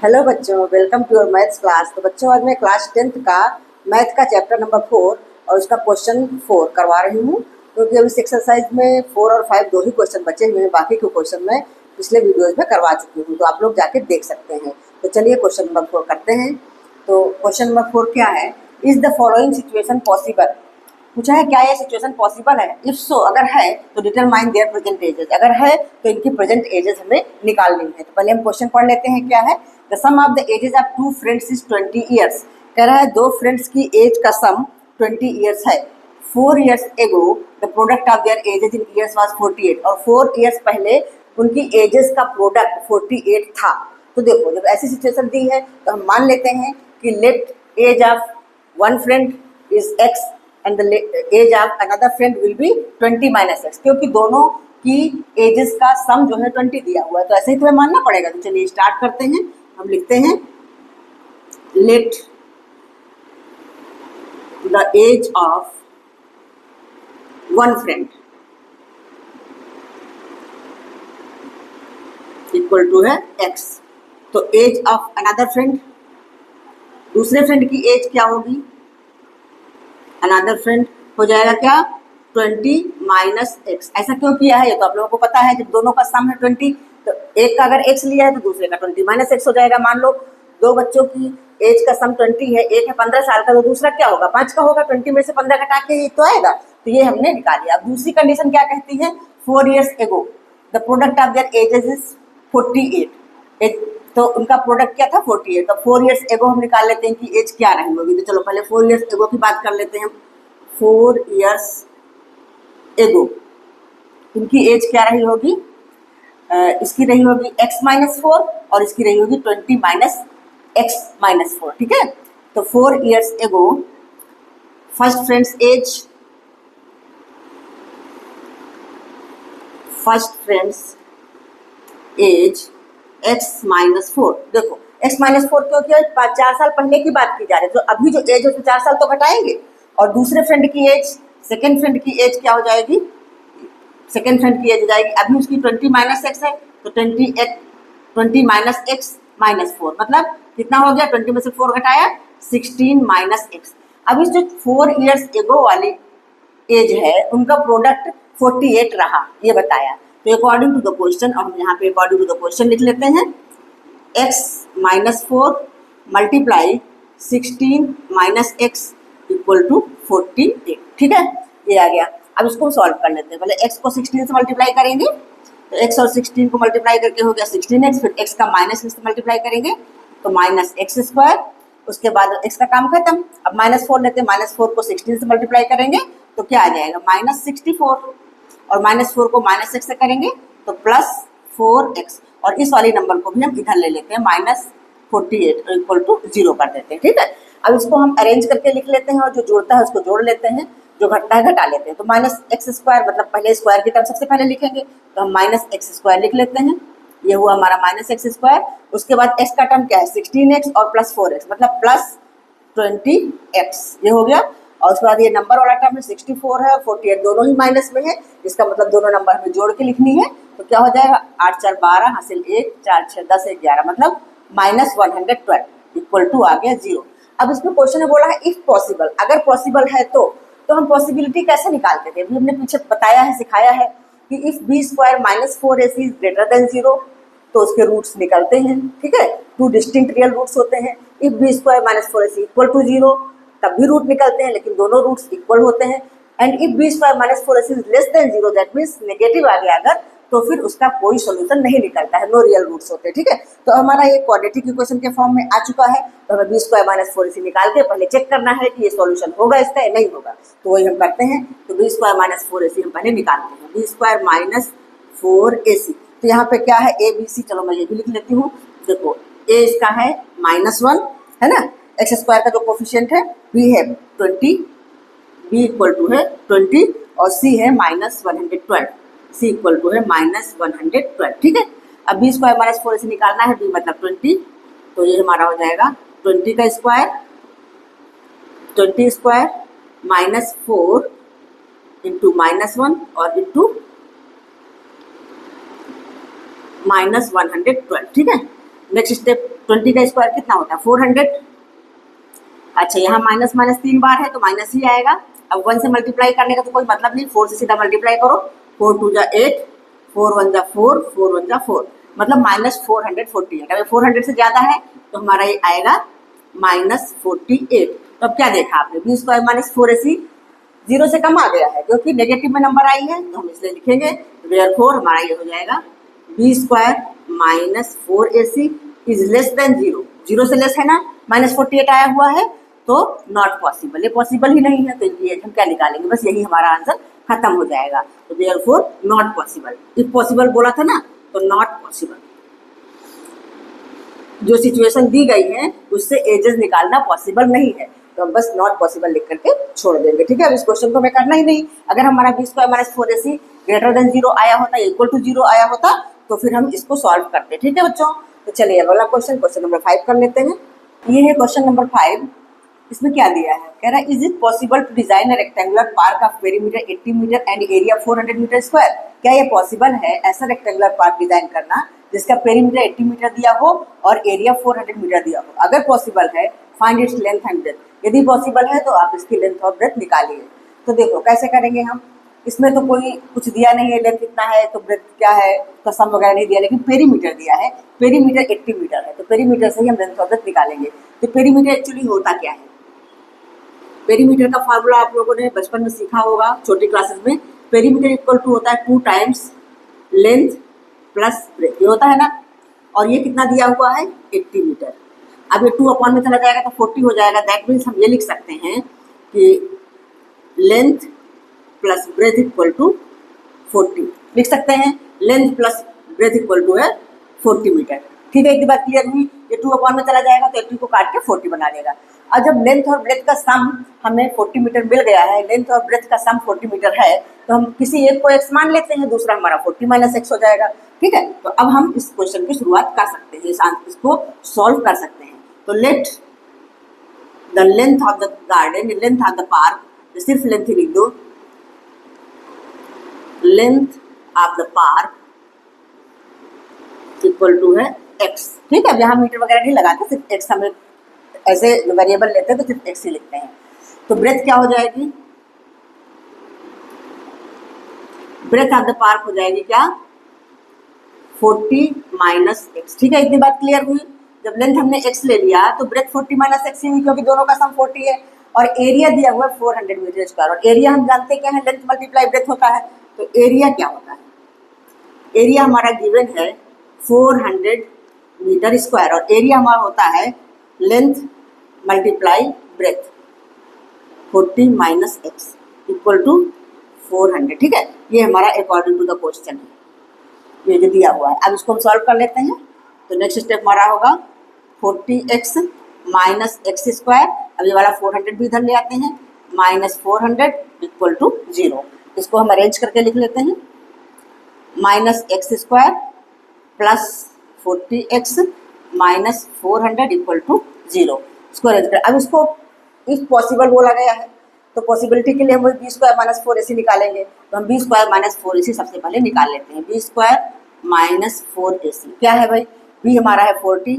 Hello बच्चों, welcome to your maths class. तो बच्चों, आज मैं क्लास 10th का मैथ का चैप्टर नंबर 4 और उसका क्वेश्चन 4 करवा रही हूँ, क्योंकि अभी इस एक्सरसाइज में 4 और 5 दो ही क्वेश्चन बचे हुए हैं। बाकी के क्वेश्चन मैं पिछले वीडियोज़ में करवा चुकी हूँ, तो आप लोग जाके देख सकते हैं। तो चलिए क्वेश्चन नंबर 4 करते हैं। तो क्वेश्चन नंबर 4 क्या है? Is the following situation possible? पूछा है क्या ये सिचुएशन पॉसिबल है। इफ सो, अगर है तो डिटरमाइन देयर प्रेजेंट एजेस। अगर है तो इनकी प्रेजेंट एजेस हमें निकालनी है। तो पहले हम क्वेश्चन पढ़ लेते हैं। क्या है? The sum of the ages of two friends is 20 years. कह रहा है दो फ्रेंड्स की एज का सम 20 ईयर्स है। 4 ईयर्स एगो the product of their edges in years was 48। और 4 ईयर्स पहले उनकी एजेस का प्रोडक्ट 48 था। तो देखो, जब ऐसी सिचुएशन दी है तो हम मान लेते हैं कि let age of one friend is x and the age of another friend will be 20 minus x, क्योंकि दोनों की एजेस का सम जो है 20 दिया हुआ है, तो ऐसे ही तुम्हें मानना पड़ेगा। तो चलिए स्टार्ट करते हैं। हम लिखते हैं let the age of one friend equal to है एक्स। तो एज ऑफ अनदर फ्रेंड, दूसरे फ्रेंड की एज क्या होगी? अनदर फ्रेंड हो जाएगा क्या? 20 माइनस एक्स। ऐसा क्यों किया है ये तो आप लोगों को पता है। जब दोनों का सम है 20, तो एक का अगर एक्स लिया है तो दूसरे का 20 माइनस एक्स हो जाएगा। मान लो दो बच्चों की एज का सम 20 है, एक है 15 साल का, तो दूसरा क्या होगा? 5 का होगा। 20 में से 15 घटा के ही तो आएगा। तो ये हमने निकाल लिया। अब दूसरी कंडीशन क्या कहती है? 4 ईयर्स एगो the product of their edges is 48। तो उनका प्रोडक्ट क्या था? 48। तो 4 ईयर्स एगो हम निकाल लेते हैं कि एज क्या रही होगी। तो चलो पहले 4 ईयर्स एगो की बात कर लेते हैं। 4 ईयर्स एगो इनकी एज क्या रही होगी? इसकी रही होगी x माइनस 4 और इसकी रही होगी 20 माइनस एक्स माइनस 4। ठीक है। तो 4 years ago first friend's age x minus 4। देखो x माइनस 4 क्योंकि 4 साल पहले की बात की जा रही है, तो अभी जो एज है उसमें 4 साल तो घटाएंगे। और दूसरे फ्रेंड की एज, सेकेंड फ्रेंड की एज क्या हो जाएगी? सेकेंड फ्रेंड की एज हो जाएगी, अभी उसकी 20 माइनस एक्स है, तो 20 माइनस एक्स माइनस 4, मतलब कितना हो गया? 20 में से 4 घटाया 16 माइनस एक्स। अब इस जो 4 ईयर्स एगो वाली एज है उनका प्रोडक्ट 48 रहा, ये बताया। तो अकॉर्डिंग टू द क्वेश्चन, और हम यहाँ पे अकॉर्डिंग टू द क्वेश्चन लिख लेते हैं, x minus 4 multiply 16 minus x equal to 48। ठीक है, ये आ गया। अब इसको सॉल्व कर लेते हैं। पहले x को 16 से मल्टीप्लाई करेंगे, तो x और 16 को मल्टीप्लाई करके हो गया 16x। फिर x का माइनस से मल्टीप्लाई करेंगे तो माइनस एक्स स्क्वायर। उसके बाद x का काम खत्म। अब माइनस 4 लेते हैं, माइनस 4 को 16 से मल्टीप्लाई करेंगे तो क्या आ जाएगा? माइनस 64। और माइनस 4 को माइनस एक्स से करेंगे तो प्लस 4x। और इस वाली नंबर को भी हम इधर ले लेते हैं, माइनस 48 इक्वल टू 0 कर देते हैं। ठीक है। अब इसको हम अरेंज करके लिख लेते हैं और जो जोड़ता है उसको जोड़ लेते हैं, जो घटता है घटा लेते हैं। तो माइनस एक्स स्क्वायर, मतलब पहले स्क्वायर की टर्म सबसे पहले लिखेंगे, तो हम माइनस एक्स स्क्वायर लिख लेते हैं। ये हुआ हमारा माइनस एक्स स्क्वायर। उसके बाद एक्स का टर्म क्या है? 16x और प्लस 4x, मतलब प्लस 20x, ये हो गया। और उसके बाद ये नंबर वाला टर्म है 64 है और 48 दोनों ही माइनस में है, इसका मतलब दोनों नंबर हमें जोड़ के लिखनी है। तो क्या हो जाएगा? 8 4 12 हासिल 1 4 6 10 1 11, मतलब माइनस 112 इक्वल टू आ गया 0। अब इसमें क्वेश्चन में बोला है इफ पॉसिबल, अगर पॉसिबल है तो हम पॉसिबिलिटी कैसे निकालते थे? अभी हमने पीछे बताया है, सिखाया है कि if B square minus 4ac is greater than 0, तो उसके रूट्स निकलते हैं। ठीक है, 2 डिस्टिंक्ट रियल रूट्स होते हैं। If B square minus 4ac equal to 0, तब भी रूट निकलते हैं, लेकिन दोनों रूट्स इक्वल होते हैं। And if B square minus 4ac is less than 0, that means negative आ गया अगर, तो फिर उसका कोई सोल्यूशन नहीं निकलता है, नो रियल रूट्स होते हैं। ठीक है, तो हमारा ये क्वाड्रेटिक इक्वेशन के फॉर्म में आ चुका है। तो हमें बी स्क्वायर माइनस 4ac निकाल के पहले चेक करना है कि ये सोल्यूशन होगा इसका या नहीं होगा। तो वही हम करते हैं। तो बी स्क्वायर माइनस 4ac हम पहले निकालते हैं, बी स्क्वायर माइनस 4ac। तो यहाँ पे क्या है? ए बी सी, चलो मैं ये भी लिख लेती हूँ। देखो ए इसका है -1, है ना। एक्स स्क्वायर का जो कोफिशिएंट है बी है 20, बी इक्वल टू है 20, और सी है माइनस 112, सी इक्वल टू है माइनस 112। ठीक है। अब बी स्क्वायर माइनस 4 से निकालना है, बी मतलब 20, तो ये हमारा हो जाएगा 20 का स्क्वायर, 20 स्क्वायर माइनस 4 इंटू -1 और इंटू -112। ठीक है। नेक्स्ट स्टेप 20 का स्क्वायर कितना होता है 400। अच्छा यहाँ माइनस माइनस 3 बार है तो माइनस ही आएगा। अब 1 से मल्टीप्लाई करने का तो कोई मतलब नहीं, 4 से सीधा मल्टीप्लाई करो, 4 2 जा 8, 4 1 जा 4, 4 1 जा 4, मतलब -440। अगर 400 से ज़्यादा है तो हमारा ये आएगा -48। तो अब क्या देखा आपने, बी स्क्वायर माइनस 4ac 0 से कम आ गया है क्योंकि नेगेटिव में नंबर आई है, तो हम इसलिए लिखेंगे देयरफॉर हमारा ये हो जाएगा b square minus 4ac is less than 0। 0 से लेस है ना, -48 आया हुआ है तो नॉट पॉसिबल, ये पॉसिबल ही नहीं है, तो ये हम क्या निकालेंगे, बस यही हमारा आंसर खत्म हो जाएगा। तो therefore not possible, if possible बोला था ना तो नॉट पॉसिबल। जो सिचुएशन दी गई है उससे एजेस निकालना पॉसिबल नहीं है, तो हम बस नॉट पॉसिबल लिख करके छोड़ देंगे। ठीक है, अब इस क्वेश्चन को हमें करना ही नहीं। अगर हमारा b square minus 4ac greater than 0 आया होता, इक्वल टू 0 आया होता तो फिर हम इसको सॉल्व करते। ठीक है बच्चों, तो चलिए अगला क्वेश्चन नंबर 5 कर लेते हैं। ये है क्वेश्चन नंबर 5। इसमें क्या दिया है, कह रहा है is it possible to design a rectangular park of perimeter 80 metre and area 400 metre square. क्या ये पॉसिबल है ऐसा रेक्टेंगुलर पार्क डिजाइन करना जिसका पेरीमीटर 80 मीटर दिया हो और एरिया 400 मीटर दिया हो। अगर पॉसिबल है find its length and breadth, यदि पॉसिबल है तो आप इसकी लेंथ और ब्रेथ निकालिए। तो देखो कैसे करेंगे हम, इसमें तो कोई कुछ दिया नहीं है, लेंथ कितना है तो ब्रेथ क्या है तो सम वगैरह नहीं दिया, लेकिन पेरीमीटर दिया है, पेरीमीटर 80 मीटर है तो पेरीमीटर से ही हम लेंथ और ब्रेथ निकालेंगे। तो पेरीमीटर एक्चुअली होता क्या है, पेरीमीटर का फार्मूला आप लोगों ने बचपन में सीखा होगा छोटी क्लासेस में। पेरीमीटर इक्वल टू होता है 2 टाइम्स लेंथ प्लस ब्रेथ, ये होता है ना, और ये कितना दिया हुआ है 80 मीटर। अब ये 2 अपॉन में चला जाएगा तो 40 हो जाएगा। दैट मीन्स हम ये लिख सकते हैं कि length plus breadth equal to 40 लिख सकते हैं। Length plus breadth equal to है 40 मीटर। ठीक है, एक बात क्लियर हुई। ये 2 अपॉन में चला जाएगा तो 80 को काट के 40 बना देगा। और जब लेंथ और ब्रेथ का सम हमें 40 मीटर मिल गया है, लेंथ और ब्रेथ का सम 40 मीटर है, तो हम किसी एक को x मान लेते हैं, दूसरा हमारा 40 माइनस x हो जाएगा। ठीक है, तो अब हम इस क्वेश्चन की शुरुआत कर सकते हैं, इसको सॉल्व कर सकते हैं। तो let the length of the garden, length of the park, सिर्फ लेंथ ही लिख दो, length of the park equal to है x। ठीक है, अब यहाँ मीटर वगैरह नहीं लगाते, सिर्फ x हमें ऐसे वेरिएबल लेते हैं तो सिर्फ x ही लिखते हैं। तो ब्रेथ क्या हो जाएगी, ब्रेथ ऑफ द पार्क हो जाएगी क्या 40 माइनस x। ठीक है, इतनी बात क्लियर हुई। जब लेंथ हमने x ले लिया तो ब्रेथ 40 माइनस x ही हुई क्योंकि दोनों का सम 40 है, और एरिया दिया हुआ है 400 मीटर स्क्वायर, और एरिया हम जानते क्या है, लेंथ मल्टीप्लाई ब्रेथ होता है। तो एरिया क्या होता है, एरिया हमारा गिवन है 400 मीटर स्क्वायर, और एरिया हमारा होता है length multiply breadth 40 minus x equal to 400। ठीक है, ये हमारा अकॉर्डिंग टू द क्वेश्चन है, ये जो दिया हुआ है। अब इसको हम सॉल्व कर लेते हैं। तो नेक्स्ट स्टेप हमारा होगा 40x माइनस एक्स स्क्वायर, अब ये वाला 400 भी इधर ले आते हैं, माइनस 400 इक्वल टू 0। इसको हम अरेंज करके लिख लेते हैं, minus x square plus 40x minus 400 equal to 0। इसको अरेंज कर, अब इसको इफ पॉसिबल बोला गया है तो पॉसिबिलिटी के लिए हम बी स्क्वायर माइनस 4ac निकालेंगे। तो हम बी स्क्वायर माइनस 4ac सबसे पहले निकाल लेते हैं। बी स्क्वायर माइनस 4ac क्या है भाई, बी हमारा है 40,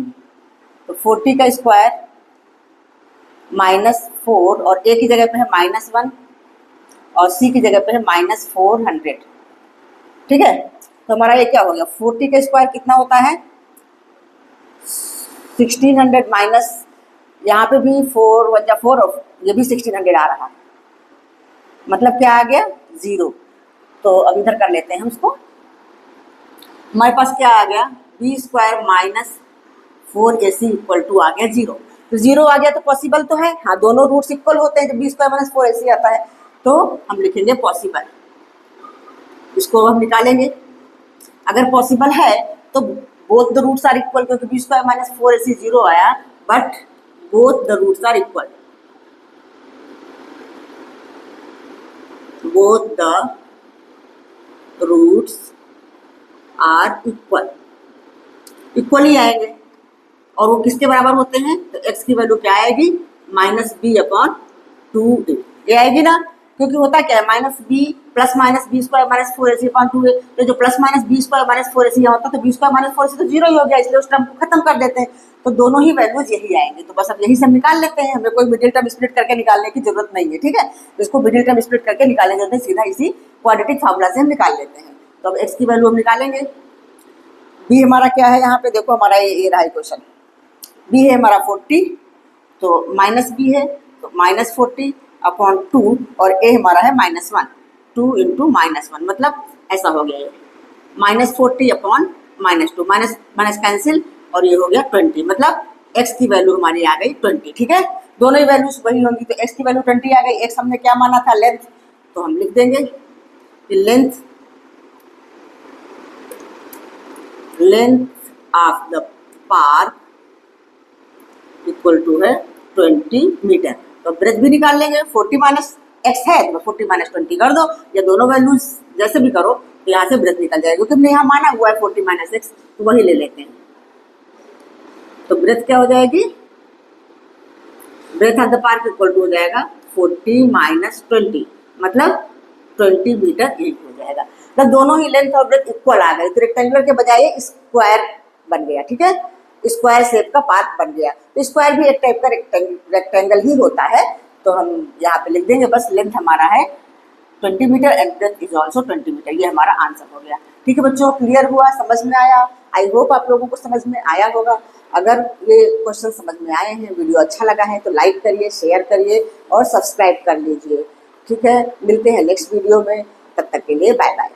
तो 40 का स्क्वायर माइनस 4 और a की जगह पे है -1 और c की जगह पे है -400। ठीक है, तो हमारा ये क्या हो गया, 40 का स्क्वायर कितना होता है 1600 माइनस, यहाँ पे भी 4 1 4 और ये भी 1600 आ रहा, मतलब क्या आ गया 0। तो अब इधर कर लेते हैं हम इसको, हमारे पास क्या आ गया B square minus 4ac equal to आ गया 0। तो 0 आ गया तो पॉसिबल तो है, हाँ दोनों रूट्स इक्वल होते हैं जब बी स्क्वायर माइनस 4ac आता है, तो हम लिखेंगे पॉसिबल, इसको हम निकालेंगे। अगर पॉसिबल है तो both the roots are equal, क्योंकि बी स्क्वायर माइनस 4ac 0 आया, but both the roots are equal, both the roots are equal, equal ही आएंगे। और वो किसके बराबर होते हैं, तो x की वैल्यू क्या आएगी -b/2a, ये आएगी ना। क्योंकि होता क्या है minus b plus minus b square minus 4ac upon 2a, तो जो plus minus b square minus 4ac यहाँ होता है तो बी स्क्वायर माइनस 4ac तो जीरो ही हो गया, इसलिए उस टर्म को खत्म कर देते हैं। तो दोनों ही वैल्यूज यही आएंगे, तो बस अब यही सब निकाल लेते हैं, हमें कोई मिडिल टर्म स्प्लिट करके निकालने की जरूरत नहीं है, ठीक है। तो इसको मिडिल टर्म स्प्लिट करके निकालने की जरूरत है, सीधा इसी क्वाड्रेटिक फार्मूला से हम निकाल लेते हैं। तो अब एक्स की वैल्यू हम निकालेंगे। बी हमारा क्या है यहाँ पे देखो, हमारा ये रहा क्वेश्चन, बी है हमारा 40, तो माइनस बी है तो माइनस 40 अपॉन 2 और ए हमारा है -1, 2 इंटू -1 मतलब ऐसा हो गया ये -40 अपॉन -2, माइनस माइनस कैंसिल और ये हो गया 20, मतलब x की वैल्यू हमारी आ गई 20, ठीक है। दोनों ही वैल्यूज वही होंगी, तो x की वैल्यू 20 आ गई। x हमने क्या माना था, लेंथ, तो हम लिख देंगे कि length of the park equal to है 20 मीटर। तो ब्रेथ भी निकाल लेंगे, 40 माइनस एक्स है तो 40 माइनस 20 कर दो, या दोनों वैल्यूज जैसे भी करो तो यहाँ से ब्रेथ निकल जाएगा, क्योंकि हमने यहाँ माना हुआ है 40 माइनस एक्स, तो वही ले लेते हैं। तो ब्रेथ क्या हो जाएगी, breadth of the park equal to हो जाएगा 40 माइनस 20 मतलब 20 मीटर एक हो जाएगा। तो दोनों ही लेंथ और ब्रेथ इक्वल आ गए, तो रेक्टेंगुलर के बजाय स्क्वायर बन गया, ठीक है, स्क्वायर शेप का पार्क बन गया। तो स्क्वायर भी एक टाइप का रेक्टेंगल ही होता है, तो हम यहाँ पे लिख देंगे बस लेंथ हमारा है 20 metre and breadth is also 20 metre, ये हमारा आंसर हो गया। ठीक है बच्चों, क्लियर हुआ, समझ में आया? आई होप आप लोगों को समझ में आया होगा। अगर ये क्वेश्चन समझ में आए हैं, वीडियो अच्छा लगा है तो लाइक करिए, शेयर करिए और सब्सक्राइब कर लीजिए, ठीक है। मिलते हैं नेक्स्ट वीडियो में, तब तक के लिए बाय बाय।